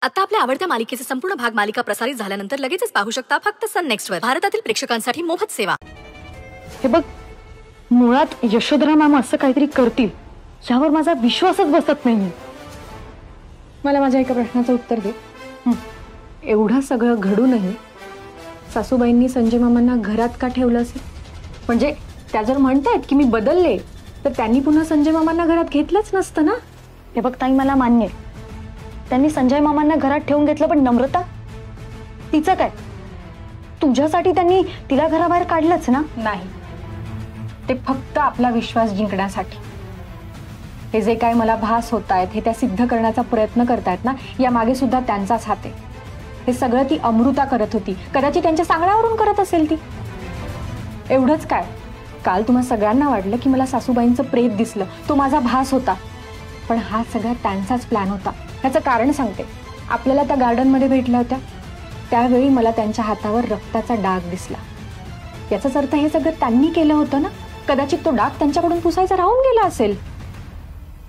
आता आपल्या आवडत्या मालिकेचे संपूर्ण भाग मालिका प्रसारित झाल्यानंतर लगेचच पाहू शकता फक्त सन नेक्स्ट वर. भारतातील प्रेक्षकांसाठी मोफत सेवा. हे बघ, मुळात यशोधरा मॅम असं काहीतरी करतील यावर माझा विश्वासच बसत नाही. मला माझ्या एका प्रश्नाचं उत्तर दे. एवढं सगळं घडूनही सासूबाईंनी संजय मामांना घरात का ठेवलं असेल? म्हणजे त्या जर म्हणतायत की मी बदलले तर त्यांनी पुन्हा संजय मामांना घरात घेतलंच नसतं ना. हे बघ ताई, मला मान्य आहे त्यांनी संजय मामांना घरात ठेवून घेतलं, पण नम्रता तिचं काय? तुझ्यासाठी त्यांनी तिला घराबाहेर काढलंच ना. नाही, ते फक्त आपला विश्वास जिंकण्यासाठी. हे जे काय मला भास होत आहेत हे त्या सिद्ध करण्याचा प्रयत्न करतायत ना, या मागे सुद्धा त्यांचाच हात आहे. हे सगळं ती अमृता करत होती, कदाचित त्यांच्या सांगण्यावरून करत असेल ती. एवढंच काय, काल तुम्हा सगळ्यांना वाटलं की मला सासूबाईंचं प्रेत दिसलं, तो माझा भास होता, पण हा सगळा त्यांचाच प्लॅन होता. ह्याचं कारण सांगते. आपल्याला त्या गार्डनमध्ये भेटल्या होत्या त्यावेळी मला त्यांच्या हातावर रक्ताचा डाग दिसला. याचाच अर्थ हे सगळं त्यांनी केलं होतं ना. कदाचित तो डाग त्यांच्याकडून पुसायचा राहून गेला असेल.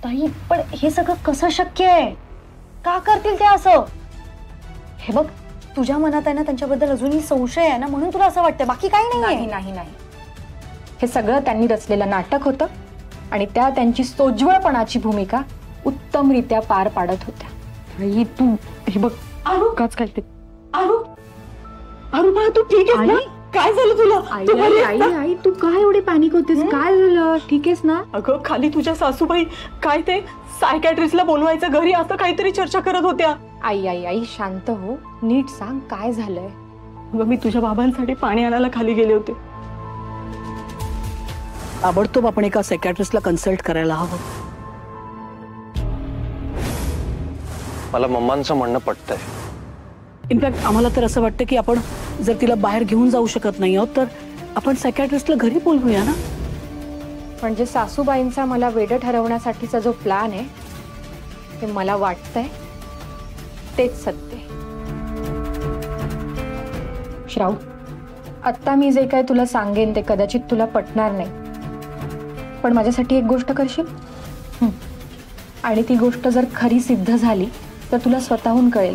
ताई, पण हे सगळं कसं शक्य आहे? का करतील ते असं? हे बघ, तुझ्या मनात आहे ना त्यांच्याबद्दल अजूनही संशय आहे ना, म्हणून तुला असं वाटतं, बाकी काही नाही. नाही नाही, हे सगळं त्यांनी रचलेलं नाटक होतं आणि त्या त्यांची सोज्वळपणाची भूमिका उत्तमरित्या पार पाडत होत्या. आई तू हे बघ, काच काय ते तू ठीक आहेस ना? काय झालं तुला? आई तू काय एवढी पॅनिक होतेस? काय झालं? ठीक आहेस ना? अगं, खाली तुझ्या सासूबाई काय ते सायकॅट्रिस्टला बोलवायचं घरी असं काहीतरी चर्चा करत होत्या. आई आई आई शांत हो, नीट सांग काय झालंय. अगं, मी तुझ्या बाबांसाठी पाणी आणायला खाली गेले होते. ताबडतोब आपण एका सायकॅट्रिस्टला कन्सल्ट करायला हवं. मला मम्मांचं म्हणणं पटतंय. इनफॅक्ट आम्हाला तर असं वाटतं की आपण जर तिला बाहेर घेऊन जाऊ शकत नाही आहोत तर आपण सायकॅट्रिस्टला घरी बोलवूया ना. म्हणजे सासूबाईंचा मला वेडं ठरवण्यासाठीचा जो प्लॅन आहे ते मला वाटतंय तेच सत्य. श्राव, आत्ता मी जे काय तुला सांगेन ते कदाचित तुला पटणार नाही, पण माझ्यासाठी एक गोष्ट करशील? आणि ती गोष्ट जर खरी सिद्ध झाली तर तुला स्वतःहून कळेल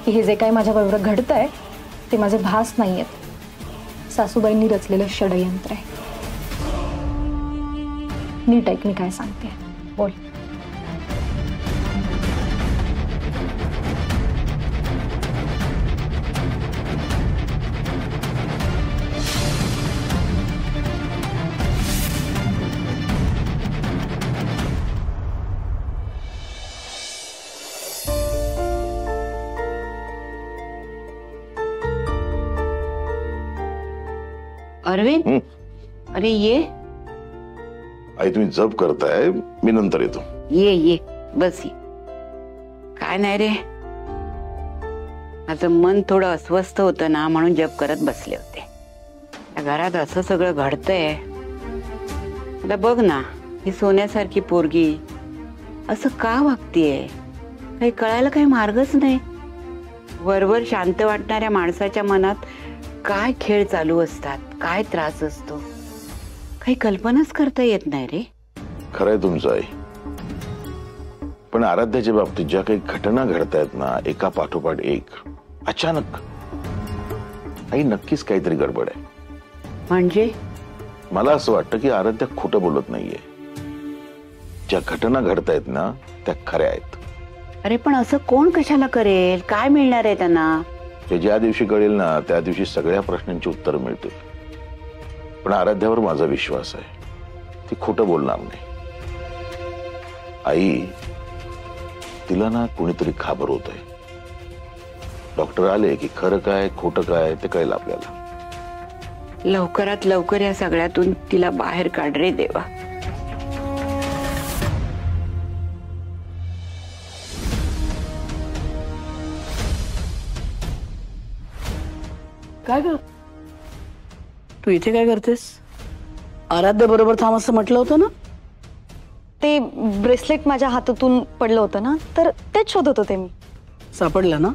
की हे जे काय माझ्याबरोबर घडतंय ते माझे भास नाही आहेत, सासूबाईंनी रचलेलं षडयंत्र आहे. नीट ऐक मी काय सांगते. बोल. अरविंद, अरे ये. आई तुम्ही जप करताय, मी नंतर येतो. ये ये बस ये. काय नाही रे, माझं मन थोडं अस्वस्थ होतं ना, म्हणून जप करत बसले होते. त्या घरात असं सगळं घडतंय. आता बघ ना, ही सोन्यासारखी पोरगी असं का वागतीये, काही कळायला काही मार्गच नाही. वरवर शांत वाटणाऱ्या माणसाच्या मनात काय खेळ चालू असतात, काय त्रास असतो, काही कल्पनाच करता येत नाही रे. खरंय तुमचं आई, पण आराध्याच्या बाबतीत ज्या काही घटना घडतायत ना, एका पाठोपाठ एक, अचानक, आई नक्कीच काहीतरी गडबड आहे. म्हणजे मला असं वाटतं की आराध्या खोटं बोलत नाहीये. ज्या घटना घडतायत ना त्या खऱ्या आहेत. अरे पण असं कोण कशाला करेल? काय मिळणार आहे त्यांना? ते ज्या दिवशी कळेल ना त्या दिवशी सगळ्या प्रश्नांची उत्तर मिळतील. पण आराध्यावर माझा विश्वास आहे, ती खोटं बोलणार नाही. आई, तिला ना कोणीतरी घाबरवत आहे. डॉक्टर आले की खरं काय खोटं काय ते कळेल आपल्याला. लवकरात लवकर या सगळ्यातून तिला बाहेर काढ रे देवा. काय ग, तू इथे काय करतेस? आराध्या बरोबर थांब असं म्हटलं होतं ना. ते ब्रेसलेट माझ्या हातातून पडलं होतं ना, तर तेच शोधत होते मी. सापडलं ना?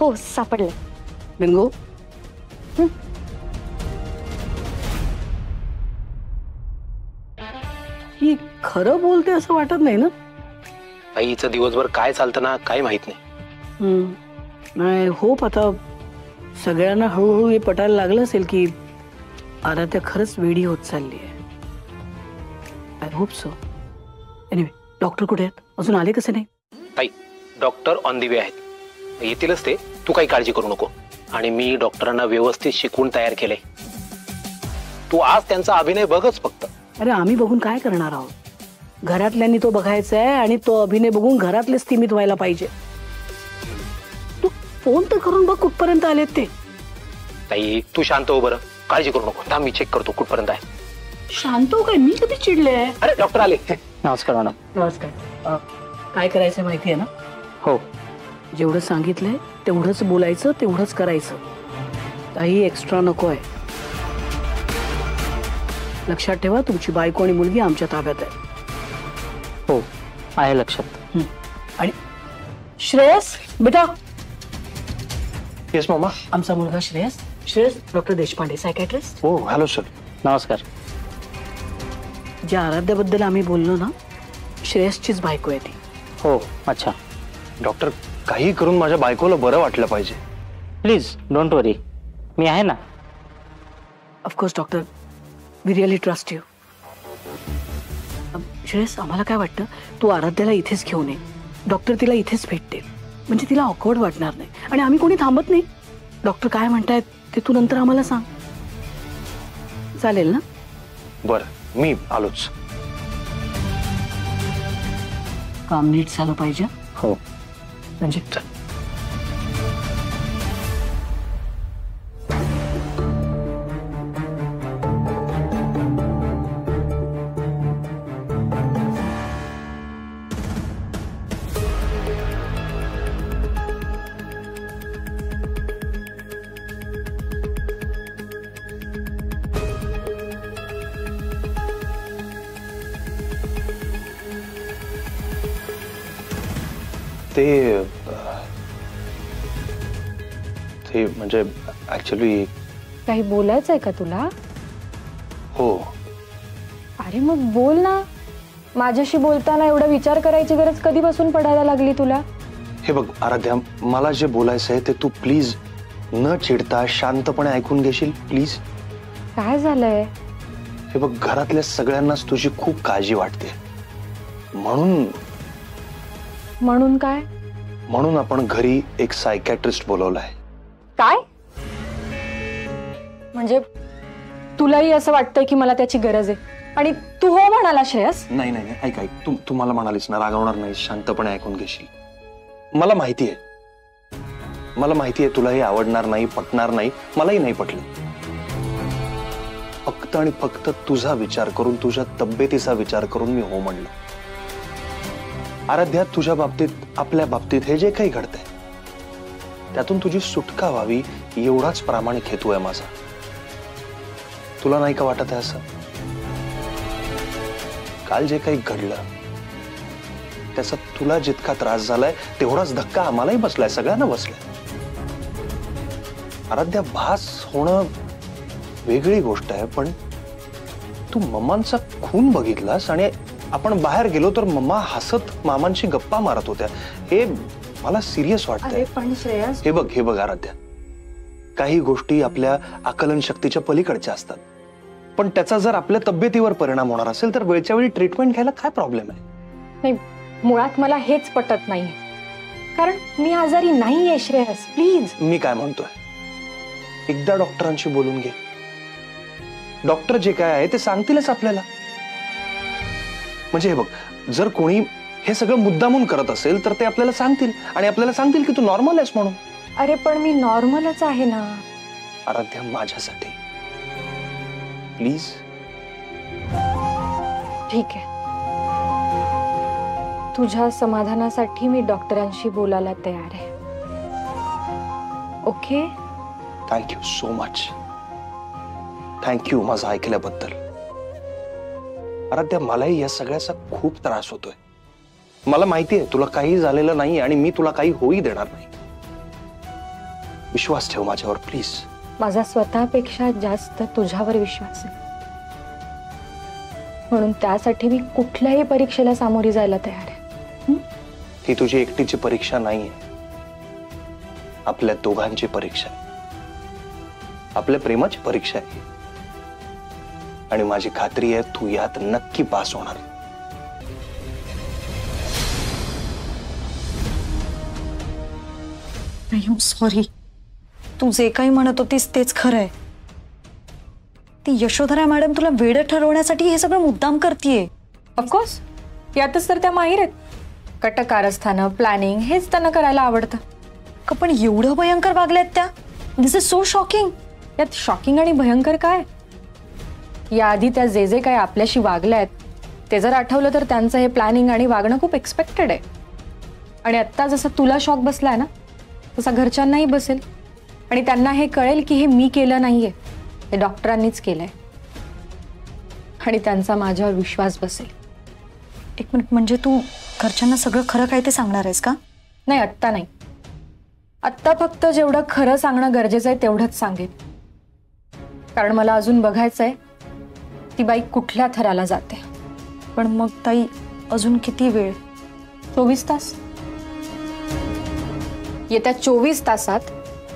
हो, सापडलं. बिंगो. ही खरं बोलते असं वाटत नाही ना. आईचं दिवसभर काय चालतं ना काही माहित नाही. नाही होप आता सगळ्यांना हळूहळू हे पटायला लागलं असेल की आराध्या खरंच वेडी होत चालली आहे. I hope so. Anyway, doctor कुठे आहेत? अजून आले कसे नाही? ताई, डॉक्टर ऑन दी वे आहेत, येतीलच ते. तू काही काळजी करू नको. आणि मी डॉक्टरांना व्यवस्थित शिकवून तयार केलंय. तू आज त्यांचा अभिनय बघच फक्त. अरे आम्ही बघून काय करणार आहोत? घरातल्यांनी तो बघायचा आहे आणि तो अभिनय बघून घरातले स्थिमित व्हायला पाहिजे. तू फोन तर करून बघ कुठपर्यंत आलेत ते. ताई तू शांत हो बरं, काळजी करू नको. थांब मी चेक करतो कुठपर्यंत आहे. शांत हो काय? मी कधी चिडले? अरे डॉक्टर आले. नमस्कार मॅडम. नमस्कार. काय करायचं माहिती आहे ना? हो. जेवढं सांगितलंय तेवढंच बोलायचं, तेवढंच करायचं. काही एक्स्ट्रा नको आहे. लक्षात ठेवा, तुमची बायको आणि मुलगी आमच्या ताब्यात आहे. हो आहे लक्षात. आणि श्रेयस बेटा. येस मामा. आमचा मुलगा श्रेयस. Shreyas doctor Deshpande, psychiatrist. हो हॅलो सर. नमस्कार. ज्या आराध्याबद्दल आम्ही बोललो ना, श्रेयसचीच बायको आहे ती. हो अच्छा. डॉक्टर काही करून माझ्या बायकोला बरं वाटलं पाहिजे. प्लीज डोंट वरी, मी आहे ना. Of course doctor, we really trust you. Shreyas, आम्हाला काय वाटतं, तू आराध्याला इथेच घेऊन ये. डॉक्टर तिला इथेच भेटतील, म्हणजे तिला ऑकवर्ड वाटणार नाही. आणि आम्ही कोणी थांबत नाही. डॉक्टर काय म्हणतायत ते तू नंतर आम्हाला सांग. चालेल ना? बरं मी आलोच. काम नीट झालं पाहिजे. हो म्हणजे ते म्हणजे ऍक्च्युली काही बोलायचंय का तुला? हो. अरे मग बोल ना. माझ्याशी बोलताना एवढा विचार करायची गरज कधीपासून पडायला लागली तुला? हे बघ आराध्या, मला जे बोलायचं आहे ते तू प्लीज न चिडता शांतपणे ऐकून घेशील प्लीज? काय झालंय? हे बघ, घरातल्या सगळ्यांनाच तुझी खूप काळजी वाटते. म्हणून काय? म्हणून आपण घरी एक सायकॅट्रिस्ट बोलवलाय. काय म्हणजे तुलाही असं वाटतंय की मला त्याची गरज आहे आणि तू हो म्हणाला श्रेयस? नाही नाही नाही, ऐक ऐक, तू मला म्हणालीस ना रागवणार नाही, शांतपणे ऐकून घेशील. मला माहितीये तुला हे आवडणार नाही, पटणार नाही. मलाही नाही पटलं. फक्त आणि फक्त तुझा विचार करून, तुझ्या तब्येतीचा विचार करून मी हो म्हणलं. आराध्या, तुझ्या बाबतीत, आपल्या बाबतीत हे जे काही घडतंय त्यातून तुझी सुटका व्हावी एवढाच प्रामाणिक हेतू आहे माझा. तुला नाही का वाटत आहे असं? काल जे काही घडलं त्याचा तुला जितका त्रास झालाय तेवढाच धक्का आम्हालाही बसलाय, सगळ्यांना बसलाय. आराध्या, भास होणं वेगळी गोष्ट आहे, पण तू मम्मांचा खून बघितलास आणि आपण बाहेर गेलो तर मम्मा हसत मामांशी गप्पा मारत होत्या. हे मला सिरियस वाटतंय. पण श्रेयस, हे बघ आराध्या, काही गोष्टी आपल्या आकलन शक्तीच्या पलीकडच्या असतात, पण त्याचा जर आपल्या तब्येतीवर परिणाम होणार असेल तर वेळच्या वेळी ट्रीटमेंट घ्यायला काय प्रॉब्लेम आहे? नाही, मुळात मला हेच पटत नाही, कारण मी आजारी नाहीये श्रेयस. प्लीज. मी काय म्हणतोय, एकदा डॉक्टरांशी बोलून घे. डॉक्टर जे काय आहे ते सांगतीलच आपल्याला. म्हणजे हे बघ, जर कोणी हे सगळं मुद्दामून करत असेल तर ते आपल्याला सांगतील आणि आपल्याला सांगतील की तू नॉर्मल आहेस म्हणून. अरे पण मी नॉर्मलच आहे ना. आराध्या, माझ्यासाठी प्लीज. ठीक आहे, तुझ्या समाधानासाठी मी डॉक्टरांशी बोलायला तयार आहे. Okay? Thank you so much. Thank you माझं ऐकल्याबद्दल. आराध्या, मलाही या सगळ्याचा खूप त्रास होतोय. मला माहिती आहे तुला काही झालेलं नाही आणि मी तुला काही होई देणार नाही. विश्वास ठेव माझ्यावर प्लीज. माझा स्वतःपेक्षा जास्त तुझ्यावर विश्वास आहे, म्हणून त्यासाठी मी कुठल्याही परीक्षेला सामोरी जायला तयार आहे. ही तुझी एकटीची परीक्षा नाहीये, आपल्या दोघांची परीक्षा आहे, आपल्या प्रेमाची परीक्षा आहे. आणि माझी खात्री आहे तू यात नक्की पास होणार. सॉरी, तू जे काही म्हणत होतीस तेच खरं आहे. ती यशोधरा मॅडम तुला वेड ठरवण्यासाठी हे सगळं मुद्दाम करतीये. ऑफकोर्स, यातच तर त्या माहीर आहेत. कटकारस्थानं, प्लॅनिंग हेच त्यांना करायला आवडतं. पण एवढं भयंकर वागल्यात त्या. दिस इज सो शॉकिंग. यात शॉकिंग आणि भयंकर काय? याआधी त्या जे जे काही आपल्याशी वागल्यात ते जर आठवलं तर त्यांचं हे प्लॅनिंग आणि वागणं खूप एक्सपेक्टेड आहे. आणि आत्ता जसा तुला शॉक बसलाय ना तसा घरच्यांनाही बसेल. आणि त्यांना हे कळेल की हे मी केलं नाहीये, हे डॉक्टरांनीच केलंय. आणि त्यांचा माझ्यावर विश्वास बसेल. एक मिनिट, म्हणजे तू घरच्यांना सगळं खरं काय ते सांगणार आहेस का? नाही, आत्ता नाही. आत्ता फक्त जेवढं खरं सांगणं गरजेचं आहे तेवढंच सांगेन. कारण मला अजून बघायचंय ती बाई कुठल्या थराला जाते. पण मग ताई, अजून किती वेळ? 24 तास. येत्या 24 तासात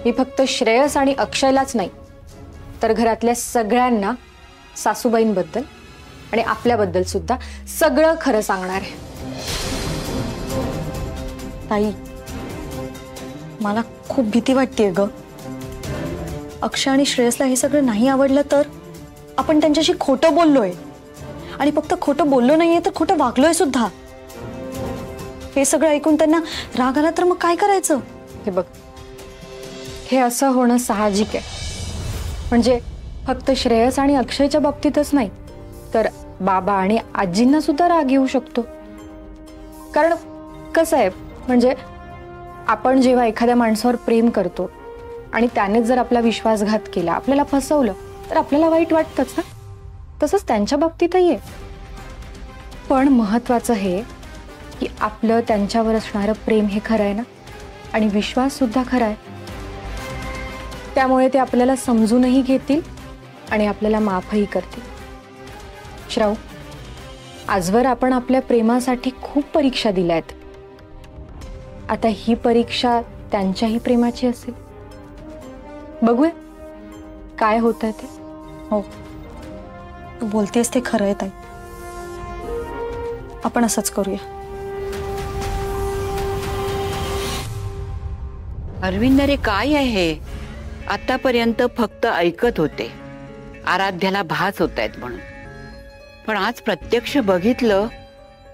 मी फक्त श्रेयस आणि अक्षयलाच नाही तर घरातल्या सगळ्यांना सासूबाईंबद्दल आणि आपल्याबद्दल सुद्धा सगळं खरं सांगणार आहे. ताई, मला खूप भीती वाटतेय ग. अक्षय आणि श्रेयसला हे सगळं नाही आवडलं तर? आपण त्यांच्याशी खोटं बोललोय. आणि फक्त खोटं बोललो नाहीये तर खोटं वागलोय सुद्धा. हे सगळं ऐकून त्यांना राग आला तर मग काय करायचं? हे बघ, हे असं होणं साहजिक आहे. म्हणजे फक्त श्रेयस आणि अक्षयच्या बाबतीतच नाही तर बाबा आणि आजींना सुद्धा राग येऊ शकतो. कारण कसं आहे, म्हणजे आपण जेव्हा एखाद्या माणसावर प्रेम करतो आणि त्यानेच जर आपला विश्वासघात केला, आपल्याला फसवलं तर आपल्याला वाईट वाटतंच ना. तसंच त्यांच्या बाबतीतही आहे. पण महत्वाचं हे की आपलं त्यांच्यावर असणारं प्रेम हे खरं आहे ना, आणि विश्वास सुद्धा खरा आहे. त्यामुळे ते आपल्याला समजूनही घेतील आणि आपल्याला माफही करतील. श्राव, आजवर आपण आपल्या प्रेमासाठी खूप परीक्षा दिल्या आहेत. आता ही परीक्षा त्यांच्याही प्रेमाची असेल. बघूया काय होतंय ते. हो, तू बोलतेस ते खरं आहे ताई. आपण असंच करूया. अरविंद, अरे काय आहे? आतापर्यंत फक्त ऐकत होते आराध्याला भास होत आहेत म्हणून. पण आज प्रत्यक्ष बघितलं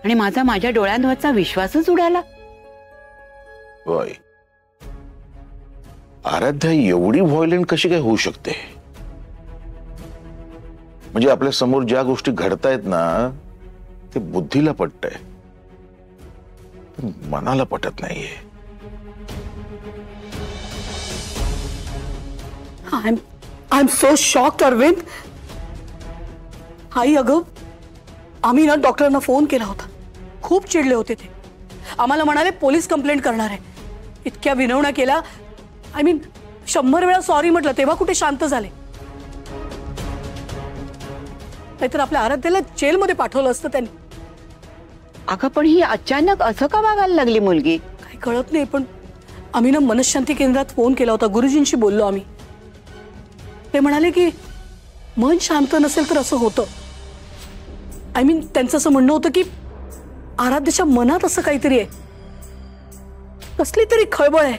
आणि माझ्या डोळ्यांवरचा विश्वासच उडाला. होय, आराध्या एवढी व्हायलेंट कशी काय होऊ शकते? म्हणजे आपल्या समोर ज्या गोष्टी घडतायत ना ते बुद्धीला पटतंय, पण मनाला पटत नाहीये. I am so shocked Arvind. आई, अगं आम्ही ना डॉक्टरांना फोन केला होता. खूप चिडले होते ते. आम्हाला म्हणाले पोलीस कंप्लेंट करणार आहे. इतक्या विनवण्या केल्या. आय मीन 100 वेळा सॉरी म्हटलं तेव्हा कुठे शांत झाले. नाहीतर आपल्या आराध्याला जेलमध्ये पाठवलं असतं त्यांनी. अगं पण ही अचानक असं का वागायला लागली मुलगी? काही कळत नाही. पण आम्ही ना मनशांती केंद्रात फोन केला होता. गुरुजींशी बोललो आम्ही. ते म्हणाले की मन शांत नसेल तर असं होतं. आय मीन त्यांचं असं म्हणणं होतं की आराध्याच्या मनात असं काहीतरी आहे, कसली तरी खळबळ आहे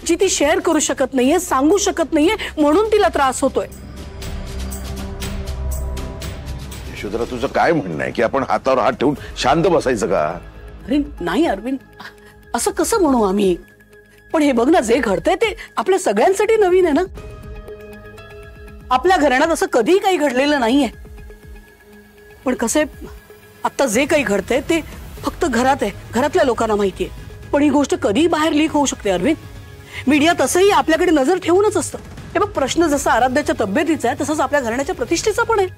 जी ती शेअर करू शकत नाहीये, सांगू शकत नाहीये, म्हणून तिला त्रास होतोय. यशोधरा, तुझं काय म्हणणं आहे की आपण हातावर हात ठेवून शांत बसायचं का? अरे नाही अरविंद, असं कसं म्हणू आम्ही? पण हे बघ ना, जे घडतंय ते आपल्या सगळ्यांसाठी नवीन आहे ना. आपल्या घराण्यात असं कधीही काही घडलेलं नाहीये. पण कसं आता जे काही घडतंय ते फक्त घरात आहे, घरातल्या लोकांना माहितीये. पण ही गोष्ट कधीही बाहेर लीक होऊ शकते अरविंद. मीडिया तसंही आपल्याकडे नजर ठेवूनच असतं. हे बघ, प्रश्न जसा आराध्याच्या तब्येतीचा आहे तसंच आपल्या घराण्याच्या प्रतिष्ठेचा पण आहे.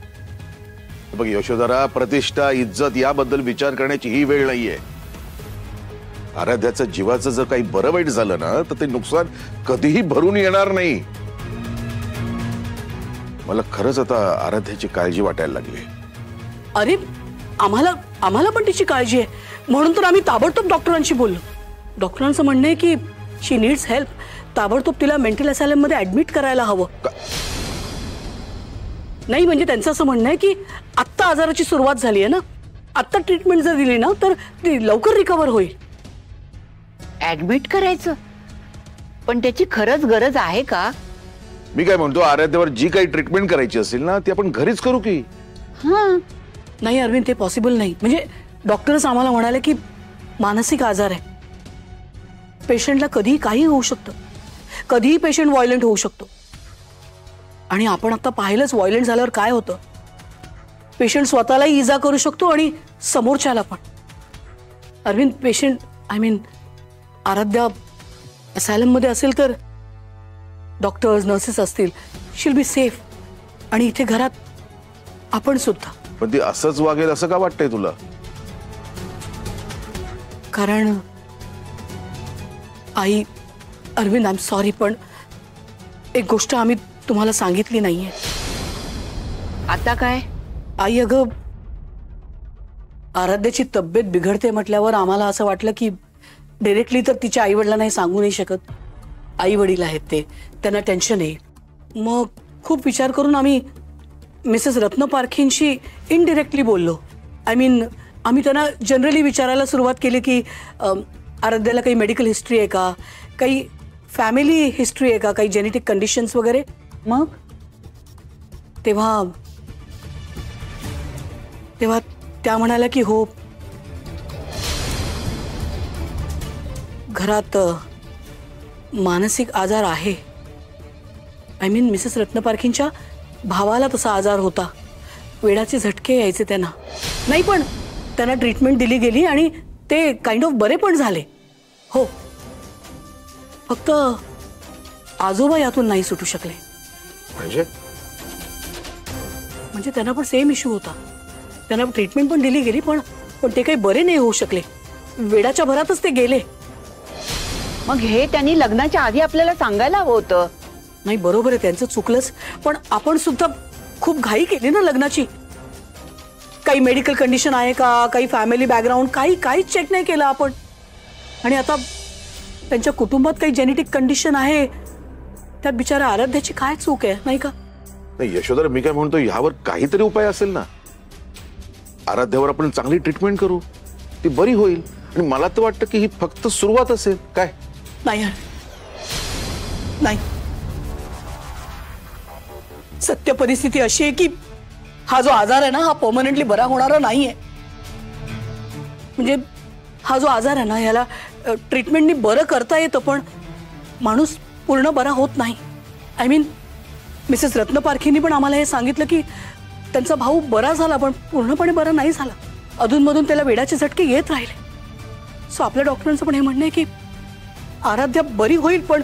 बघ यशोधरा, प्रतिष्ठा, इज्जत याबद्दल विचार करण्याची ही वेळ नाहीये. आराध्याचं जीवाचं जर काही बरं वाईट झालं ना तर ते नुकसान कधीही भरून येणार नाही. मला खरंच आता आराध्याची काळजी वाटायला लागली. अरे आम्हाला पण तिची काळजी आहे. म्हणून तर आम्ही ताबडतोब डॉक्टरांशी बोललो. डॉक्टरांचं म्हणणं आहे की शी नीड्स हेल्प. ताबडतोब तिला मेंटल असायलम मध्ये ऍडमिट करायला हवं. नाही म्हणजे त्यांचं असं म्हणणं आहे की आत्ता आजाराची सुरुवात झाली आहे ना, आत्ता ट्रीटमेंट जर दिली ना तर ती लवकर रिकवर होईल. ऍडमिट करायचं? पण त्याची खरंच गरज आहे का? मी काय म्हणतो, आराध्यावर जी काही ट्रीटमेंट करायची असेल ना ती आपण घरीच करू की. नाही अरविंद, ते पॉसिबल नाही. म्हणजे डॉक्टरच आम्हाला म्हणाले की मानसिक आजार आहे. पेशंटला कधीही काही होऊ शकतं, कधीही पेशंट व्हायलंट होऊ शकतो. आणि आपण आता पाहिलंच व्हायलंट झाल्यावर काय होतं. पेशंट स्वतःलाही इजा करू शकतो आणि समोरच्याला पण. अरविंद, पेशंट आराध्या असायलम मध्ये असेल तर डॉक्टर्स नर्सेस असतील, शील बी सेफ. आणि इथे घरात आपण सुद्धा. पण ती असंच वागेल असं का वाटतंय तुला? कारण आई, अरविंद, आय एम सॉरी, पण एक गोष्ट आम्ही तुम्हाला सांगितली नाहीये. आता काय? आई, अगं आराध्याची तब्येत बिघडते म्हटल्यावर आम्हाला असं वाटलं की डायरेक्टली तर तिच्या आई वडिलांनाही सांगू नाही शकत. आई वडील आहेत ते, त्यांना टेन्शन येईल. मग खूप विचार करून आम्ही मिसेस रत्न पारखींशी इनडिरेक्टली बोललो. आम्ही त्यांना जनरली विचारायला सुरुवात केली की आराध्याला काही मेडिकल हिस्ट्री आहे का, काही फॅमिली हिस्ट्री आहे का, काही जेनेटिक कंडिशन्स वगैरे. मग तेव्हा त्या म्हणाल्या की हो, घरात मानसिक आजार आहे. मिसेस रत्न पारखींच्या भावाला तसा आजार होता. वेडाचे झटके यायचे त्यांना. नाही, पण त्यांना ट्रीटमेंट दिली गेली आणि ते काइंड ऑफ बरे पण झाले. हो, फक्त आजोबा यातून नाही सुटू शकले. म्हणजे त्यांना पण सेम इश्यू होता. त्यांना ट्रीटमेंट पण दिली गेली, पण ते काही बरे नाही होऊ शकले. वेडाच्या भरातच ते गेले. मग हे त्यांनी लग्नाच्या आधी आपल्याला सांगायला हवं होतं. नाही, बरोबर आहे, त्यांचं चुकलंच. पण आपण सुद्धा खूप घाई केली ना लग्नाची. काही मेडिकल कंडिशन आहे का, काही फॅमिली बॅकग्राऊंड, काहीच चेक नाही केलं आपण. आणि आता त्यांच्या कुटुंबात काही जेनेटिक कंडिशन आहे, त्यात बिचारा आराध्याची काय चूक आहे, नाही का? नाही यशोधर, मी काय म्हणतो, यावर काहीतरी उपाय असेल ना. आराध्यावर आपण चांगली ट्रीटमेंट करू, ती बरी होईल. आणि मला तर वाटतं की ही फक्त सुरुवात असेल. काय? नाही, सत्य परिस्थिती अशी आहे की हा जो आजार आहे ना, हा परमनंटली बरा होणारा नाहीये. म्हणजे हा जो आजार आहे ना, याला ट्रीटमेंटनी बरं करता येतं, पण माणूस पूर्ण बरा होत नाही. मिसेस रत्न पारखींनी पण आम्हाला हे सांगितलं की त्यांचा भाऊ बरा झाला, पण पूर्णपणे बरा नाही झाला. अधूनमधून त्याला वेडाचे झटके येत राहिले. सो आपल्या डॉक्टरांचं पण हे म्हणणं आहे की आराध्या बरी होईल, पण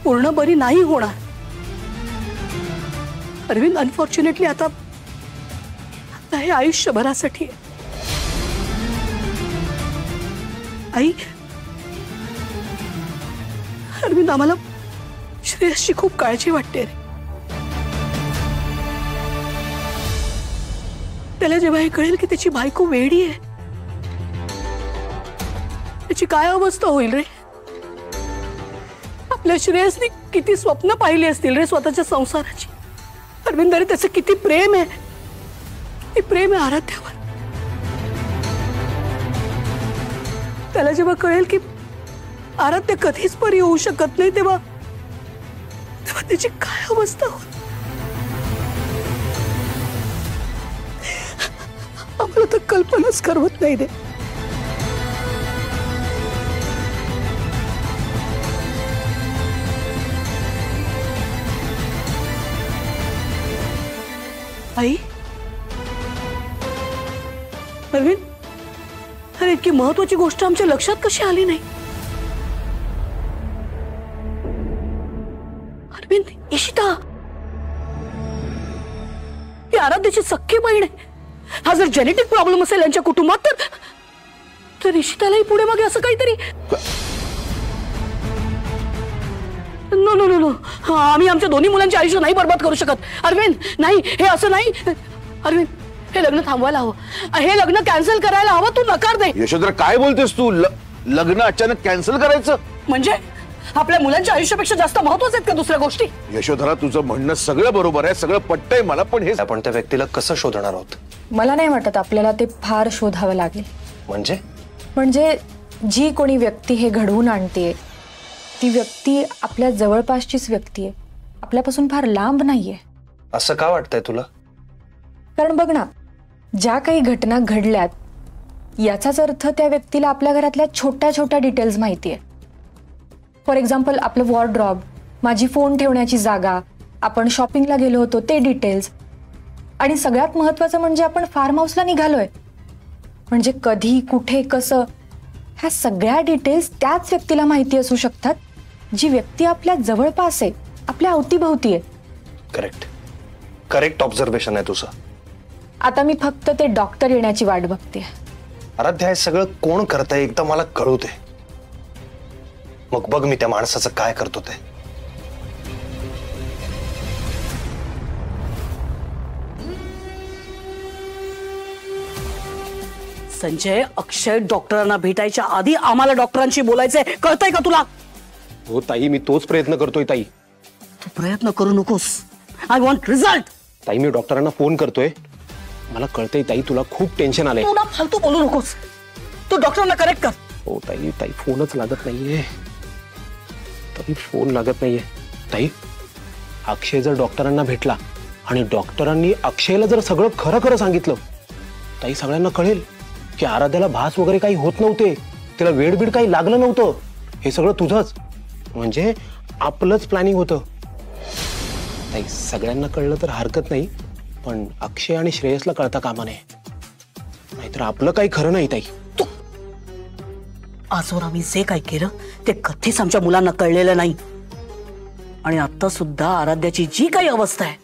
पूर्ण बरी नाही होणार. अरविंद, अनफॉर्च्युनेटली आता हे आयुष्यभरासाठी आहे. आई, अरविंद, आम्हाला श्रेयसची खूप काळजी वाटते रे. त्याला जेव्हा हे कळेल की त्याची बायको वेडी आहे, त्याची काय अवस्था होईल रे. आपल्या श्रेयसने किती स्वप्न पाहिली असतील रे स्वतःच्या संसाराची. अरविंद, अरे त्याचं किती प्रेम आहे, किती प्रेम आहे आराध्यावर. त्याला जेव्हा कळेल की आराध्य कधीच बरी होऊ शकत नाही, तेव्हा त्याची काय अवस्था होईल. आम्हाला तर कल्पनाच करवत नाही रे. आई, अरविंद, अरे इतकी महत्वाची गोष्ट आमच्या लक्षात कशी आली नाही. अरविंद, इशिता ही आराध्याची सख्खी बहीण आहे. हा जर जेनेटिक प्रॉब्लेम असेल यांच्या कुटुंबात तर इशितालाही पुढे मागे असं काहीतरी. नो नो नो नो, आम्ही आमच्या दोन्ही मुलांचे आयुष्य नाही बर्बाद करू शकत. अरविंद, नाही, हे असं नाही. अरविंद, हे लग्न थांबवायला हवं, हे लग्न कॅन्सल करायला हवं. तू नकार दे. यशोधरा, काय बोलतेस तू? लग्न अचानक कॅन्सल करायचं म्हणजे आपल्या मुलांच्या आयुष्यापेक्षा जास्त महत्वाचे आहेत का दुसऱ्या गोष्टी? यशोधरा, तुझं म्हणणं सगळं बरोबर आहे, सगळं पटतंय मला, पण हे आपण त्या व्यक्तीला कसं शोधणार आहोत? मला नाही वाटत आपल्याला ते फार शोधावं लागेल. म्हणजे जी कोणी व्यक्ती हे घडवून आणते ती व्यक्ती आपल्या जवळपासचीच व्यक्ती आहे, आपल्यापासून फार लांब नाहीये. असं का वाटतंय तुला? कारण बघ ना, ज्या काही घटना घडल्यात याचाच अर्थ त्या व्यक्तीला आपल्या घरातल्या छोट्या छोट्या डिटेल्स माहिती आहे. फॉर एक्झाम्पल, आपलं वॉर्डरॉब, माझी फोन ठेवण्याची जागा, आपण शॉपिंगला गेलो होतो ते डिटेल्स, आणि सगळ्यात महत्त्वाचं म्हणजे आपण फार्म हाऊसला निघालोय. म्हणजे कधी, कुठे, कसं, ह्या सगळ्या डिटेल्स त्याच व्यक्तीला माहिती असू शकतात जी व्यक्ती आपल्या जवळपास आहे, आपल्या अवतीभोवती आहे. करेक्ट ऑब्झर्वेशन आहे तुझं. आता मी फक्त ते डॉक्टर येण्याची वाट बघते. आराध्या, हे सगळं कोण करतंय एकदा मला कळू दे, मग बघ मी त्या माणसाचं काय करतो ते. संजय, अक्षय डॉक्टरांना भेटायच्या आधी आम्हाला डॉक्टरांशी बोलायचंय, कळतंय का तुला? हो ताई, मी तोच प्रयत्न करतोय ताई. तू प्रयत्न करू नकोस. I want result. ताई, मी डॉक्टरांना फोन करतोय. मला कळतंय ताई, तुला खूप टेन्शन आलंय. तू ना फालतू बोलू नकोस. तू डॉक्टरांना करेक्ट कर. हो ताई, ताई फोनच लागत नाहीये. ताई फोन लागत नाहीये. ताई, अक्षय जर डॉक्टरांना भेटला आणि डॉक्टरांनी अक्षयला जर सगळं खरं खरं सांगितलं, ताई सगळ्यांना कळेल की आराध्याला भास वगैरे काही होत नव्हते, तिला वेडबीड काही लागलं नव्हतं, हे सगळं तुझंच, म्हणजे आपलंच प्लॅनिंग होतं. ताई, सगळ्यांना कळलं तर हरकत नाही, पण अक्षय आणि श्रेयसला कळता कामा नये, नाहीतर आपलं काही खरं नाही. ताई, तू आजवर आम्ही जे काही केलं ते कधीच आमच्या मुलांना कळलेलं नाही, आणि आता सुद्धा आराध्याची जी काही अवस्था आहे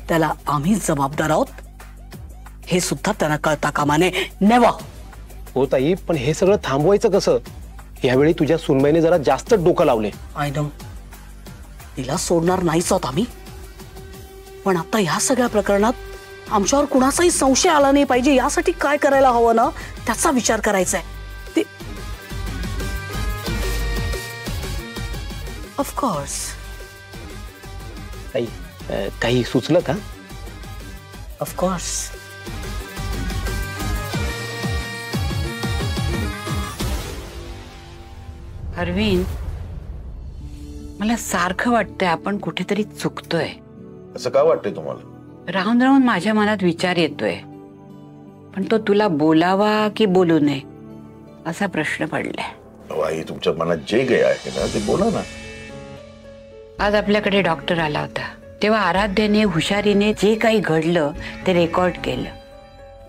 त्याला आम्हीच जबाबदार आहोत, हे सुद्धा त्यांना कळता कामा नये. नेव्हर. हो ताई, पण हे सगळं थांबवायचं कसं? यावेळी तुझ्या सुनबाईने जरा जास्त डोकं लावले. आय नो, तिला सोडणार नाहीच आहोत आम्ही, पण आता ह्या सगळ्या प्रकरणात आमच्यावर कुणाचाही संशय आला नाही पाहिजे, यासाठी काय करायला हवं ना, त्याचा विचार करायचा आहे. ते ऑफकोर्स. ताई, काही सुचलं का? ऑफकोर्स. अरविंद, मला सारखं वाटतंय आपण कुठेतरी चुकतोय. असं का वाटतंय तुम्हाला? राहून राहून माझ्या मनात विचार येतोय, पण तो तुला बोलावा की बोलू नये असा प्रश्न पडलाय. आई, तुमच्या मनात जे काही आहे ना ते बोला ना. आज आपल्याकडे डॉक्टर आला होता, तेव्हा आराध्याने हुशारीने जे काही घडलं ते रेकॉर्ड केलं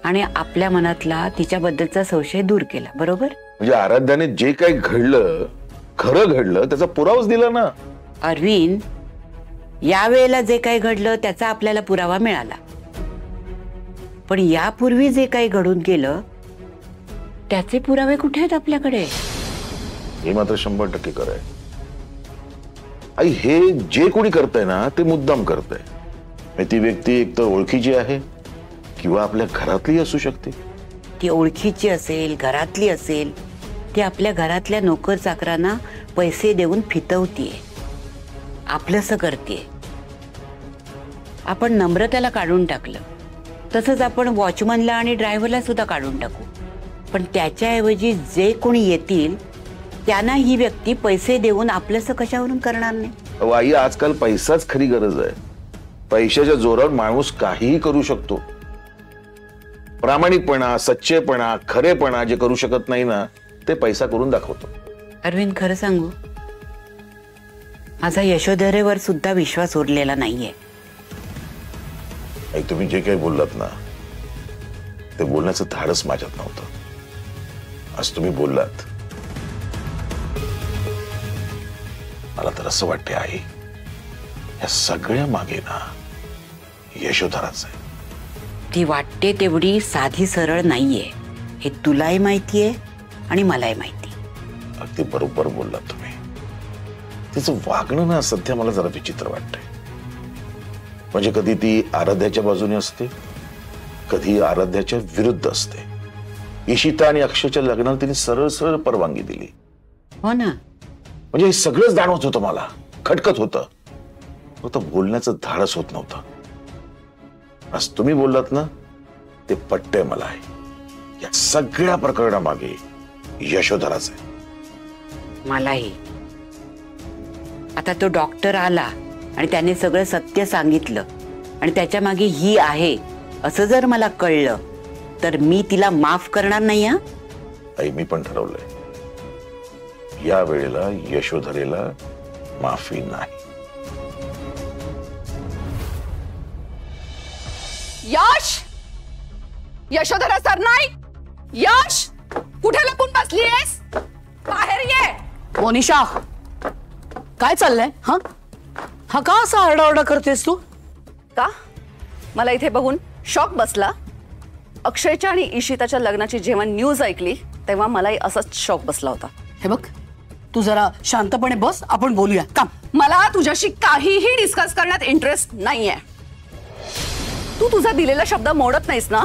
आणि आपल्या मनातला तिच्याबद्दलचा संशय दूर केला, बरोबर? म्हणजे आराध्याने जे काही घडलं, खरं घडलं, त्याचा पुरावाच दिला ना. अरविंद, यावेळेला जे काही घडलं त्याचा आपल्याला पुरावा मिळाला, पण यापूर्वी जे काही घडून गेलं त्याचे पुरावे कुठे आहेत आपल्याकडे? हे मात्र 100% खरं आहे. आई, हे जे कोणी करतंय ना ते मुद्दाम करतंय. ती व्यक्ती एकतर ओळखीची आहे किंवा आपल्या घरातली असू शकते. ती ओळखीची असेल, घरातली असेल, ती आपल्या घरातल्या नोकर चाकरांना पैसे देऊन फितवतीये, आपलंसं करतेय. आपण नम्रतेला काढून टाकलं, तसंच आपण वॉचमनला आणि ड्रायव्हरला सुद्धा काढून टाकू, पण त्याच्याऐवजी जे कोणी येतील त्यांना ही व्यक्ती पैसे देऊन आपलंसं कशावरून करणार नाही? आई, आजकाल पैसाच खरी गरज आहे. पैशाच्या जोरावर माणूस काहीही करू शकतो. प्रामाणिकपणा, सच्चेपणा, खरेपणा जे करू शकत नाही ना ते पैसा करून दाखवतो. अरविंद, खरं सांगू, माझा यशोधरेवर सुद्धा विश्वास उरलेला नाहीये. आई, तुम्ही जे काही बोललात ना ते बोलण्याचं धाडस माझ्यात नव्हतं. आज तुम्ही बोललात, मला तर असं वाटते आई, या सगळ्या मागे ना यशोधराच आहे. ती वाटते तेवढी साधी सरळ नाहीये, हे तुलाही माहितीये आणि मलाही माहिती. अगदी बरोबर बोललात तुम्ही. तिचं वागणं ना सध्या मला जरा विचित्र वाटतंय. म्हणजे कधी ती आराध्याच्या बाजूने असते, कधी आराध्याच्या विरुद्ध असते. इशिता आणि अक्षयच्या लग्नाला तिने सरळ सरळ परवानगी दिली. हो ना, म्हणजे हे सगळंच जाणवत होतं मला, खटकत होतं, फक्त बोलण्याचं धाडस होत नव्हतं. आज तुम्ही बोललात ना, ते पटतंय मला. या सगळ्या प्रकरणामागे यशोधराच आहे. मलाही. आता तो डॉक्टर आला आणि त्याने सगळं सत्य सांगितलं आणि त्याच्या मागे ही आहे असं जर मला कळलं तर मी तिला माफ करणार नाही. हा आई, मी पण ठरवलंय, या वेळेला यशोधरेला माफी नाही. यश, यशोधरा सर नाही. यश, कुठे लपून बसलीयस? बाहेर ये. मोनिशा, काय चाललंय? हा का असा आरडाओरडा करतेस तू? का? मला इथे बघून शॉक बसला. अक्षयच्या आणि इशिताच्या लग्नाची जेव्हा न्यूज ऐकली तेव्हा मलाही असाच शॉक बसला होता. हे बघ, तू जरा शांतपणे बस, आपण बोलूया. काम. मला तुझ्याशी काहीही डिस्कस करण्यात इंटरेस्ट नाहीये. तू तुझा दिलेला शब्द मोडत नाहीस ना?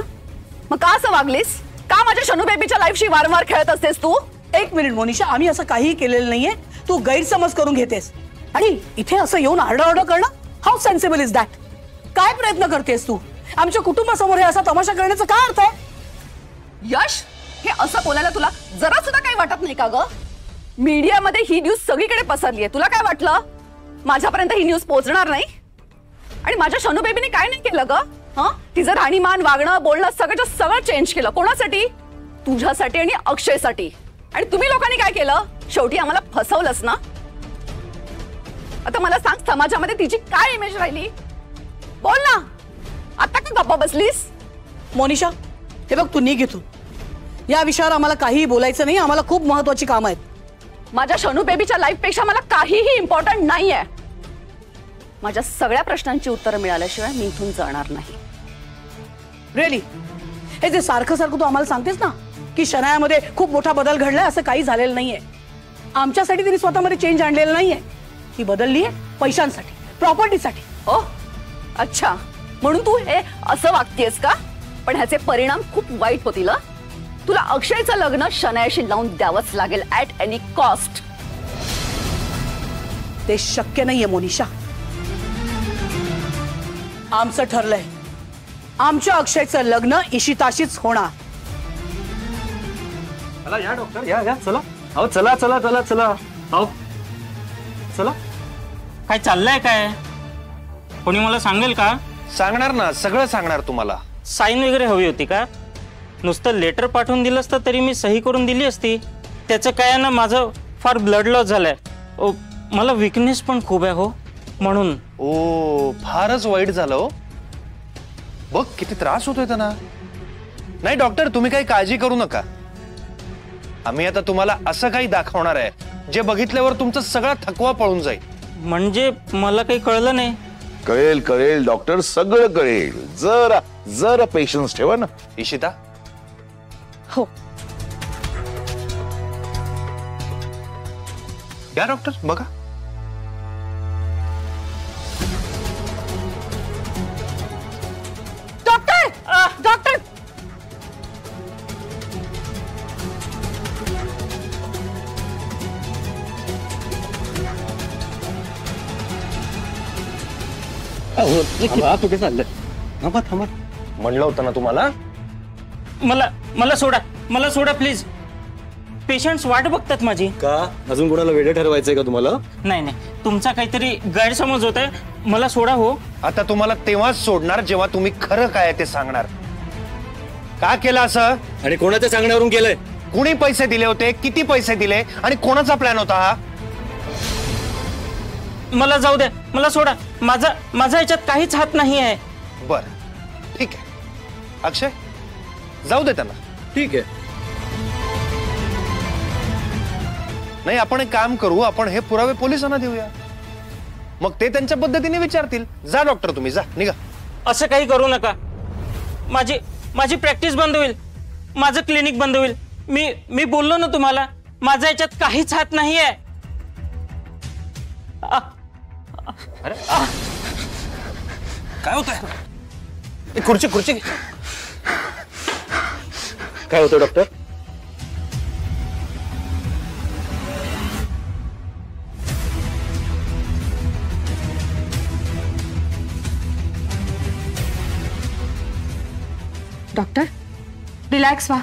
मग का असं वागलीस? का माझ्या शनू बेबीच्या लाईफशी वारंवार खेळत असतेस तू? एक मिनिट मोनिशा, आम्ही असं काहीही केलेलं नाहीये. तू गैरसमज करून घेतेस आणि इथे असं येऊन आरडाओरडा करणं, हाऊ सेन्सिबल इज दॅट? काय प्रयत्न करतेस तू? आमच्या कुटुंबासमोर हे असा तमाशा करण्याचा काय अर्थ आहे? यश, हे असं बोलायला तुला जरा सुद्धा काही वाटत नाही का ग? मीडियामध्ये ही न्यूज सगळीकडे पसरली आहे. तुला काय वाटलं माझ्यापर्यंत ही न्यूज पोहोचणार नाही? आणि माझ्या शनू बेबीने काय नाही केलं ग? तिचं राहणीमान, वागणं, बोलणं सगळं चेंज केलं. कोणासाठी? तुझ्यासाठी आणि अक्षयसाठी. आणि तुम्ही लोकांनी काय केलं? शेवटी आम्हाला फसवलंच ना. आता मला सांग, समाजामध्ये तिची काय इमेज राहिली? बोल ना. आता का गप्पा बसलीस? मोनिशा, हे बघ, तू निघ इथून. या विषयावर आम्हाला काहीही बोलायचं नाही. आम्हाला खूप महत्वाची कामं आहेत. माझ्या शनू बेबीच्या लाईफ पेक्षा मला काहीही इम्पॉर्टंट नाहीये. माझ्या सगळ्या प्रश्नांची उत्तरं मिळाल्याशिवाय मी इथून जाणार नाही. रिअली? हे जे सारखं सारखं तू आम्हाला सांगतेस ना की शनायामध्ये खूप मोठा बदल घडलाय, असं काही झालेलं नाहीये. आमच्यासाठी तिने स्वतःमध्ये चेंज आणलेलं नाहीये. ती बदलली आहे पैशांसाठी, प्रॉपर्टीसाठी. ओ अच्छा, म्हणून तू हे असं वागतेस का? पण ह्याचे परिणाम खूप वाईट होतील. तुला अक्षयचं लग्न शनायाशी लावून द्यावंच लागेल ऍट एनी कॉस्ट. ते शक्य नाहीये मोनिशा. आमचं ठरलंय, आमच्या अक्षयचं लग्न इशिताशीच होणार. या डॉक्टर, या चला. अहो चला चला चला चला. अहो चला. काय चाललंय? काय कोणी मला सांगेल का? सांगणार ना, सगळं सांगणार तुम्हाला. साईन वगैरे हवी होती का? नुसतं लेटर पाठवून दिलं असतं तरी मी सही करून दिली असती. त्याचं काय ना, माझं फार ब्लड लॉस झालंय. मला विकनेस पण खूप आहे हो, म्हणून. ओ, फारच वाईट झालं हो. बघ किती त्रास होतोय त्यांना. नाही डॉक्टर, तुम्ही काही काळजी करू नका. आम्ही आता तुम्हाला असं काही दाखवणार आहे जे बघितल्यावर तुमचा सगळा थकवा पळून जाईल. म्हणजे मला काही कळलं नाही. कळेल कळेल डॉक्टर, सगळं कळेल. जरा जरा पेशन्स ठेवा ना. इशिता. हो. या डॉक्टर, बघा. Doctor, doctor. कुठे चाललंय? थांबा. म्हणलं होतं ना तुम्हाला. मला सोडा प्लीज. पेशंट्स वाट बघतात माझी. का अजून कोणाला वेडे ठरवायचंय का तुम्हाला? नाही, तुमचा काहीतरी गैरसमज होत आहे. मला सोडा हो. आता तुम्हाला तेव्हाच सोडणार जेव्हा तुम्ही खरं काय ते सांगणार. का केलं असं? आणि कोणाच्या सांगण्यावरून केलंय? कुणी पैसे दिले होते, किती पैसे दिले आणि कोणाचा प्लॅन होता हा? मला जाऊ द्या, मला सोडा. माझा याच्यात काहीच हात नाही आहे. बर, ठीक आहे. अक्षय, जाऊ दे त्यांना. ठीक आहे. नाही, आपण एक काम करू, आपण हे पुरावे पोलिसांना देऊया. मग ते त्यांच्या पद्धतीने विचारतील. जा डॉक्टर, तुम्ही जा, निघा. असं काही करू नका. माझी प्रॅक्टिस बंद होईल. माझं क्लिनिक बंद होईल. मी बोललो ना तुम्हाला, माझा याच्यात काहीच हात नाही आहे. काय होतंय? खुर्ची. काय होतं डॉक्टर? डॉक्टर रिलॅक्स व्हा.